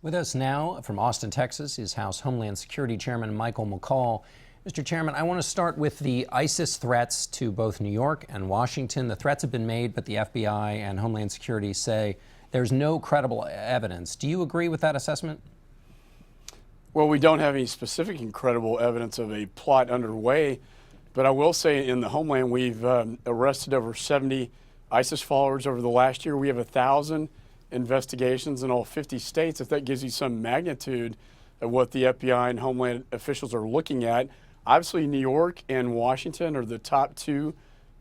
With us now from Austin, Texas, is House Homeland Security Chairman Michael McCaul. Mr. Chairman, I want to start with the ISIS threats to both New York and Washington. The threats have been made, but the FBI and Homeland Security say there's no credible evidence. Do you agree with that assessment? Well, we don't have any specific and credible evidence of a plot underway, but I will say in the Homeland we've arrested over 70 ISIS followers over the last year. We have 1,000 investigations in all 50 states. If that gives you some magnitude of what the FBI and Homeland officials are looking at. Obviously, New York and Washington are the top two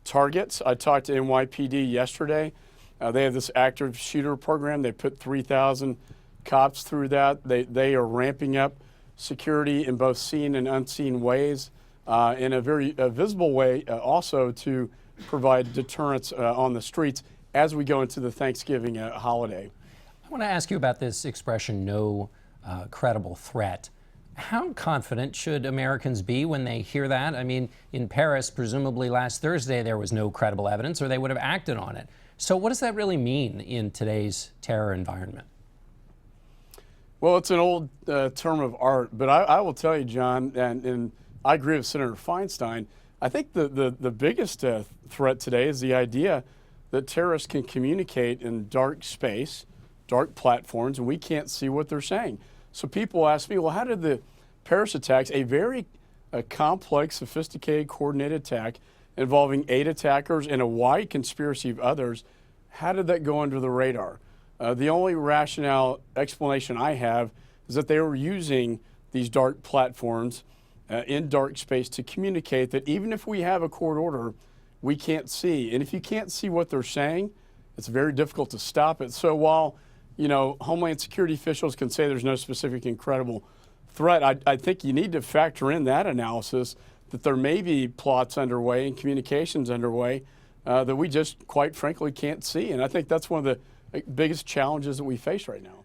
targets. I talked to NYPD yesterday. They have this active shooter program. They put 3,000 cops through that. They are ramping up security in both seen and unseen ways, in a very visible way also to provide deterrence on the streets as we go into the Thanksgiving holiday. I want to ask you about this expression, no credible threat. How confident should Americans be when they hear that? I mean, in Paris, presumably last Thursday, there was no credible evidence or they would have acted on it. So what does that really mean in today's terror environment? Well, it's an old term of art, but I will tell you, John, and I agree with Senator Feinstein, I think the biggest threat today is the idea that terrorists can communicate in dark space, dark platforms, and we can't see what they're saying. So people ask me, well, how did the Paris attacks, a very complex, sophisticated, coordinated attack involving 8 attackers and a wide conspiracy of others, how did that go under the radar? The only rationale explanation I have is that they were using these dark platforms in dark space to communicate that even if we have a court order, we can't see. And if you can't see what they're saying, it's very difficult to stop it. So while, you know, Homeland Security officials can say there's no specific and credible threat, I think you need to factor in that analysis that there may be plots underway and communications underway that we just, quite frankly, can't see. And I think that's one of the biggest challenges that we face right now.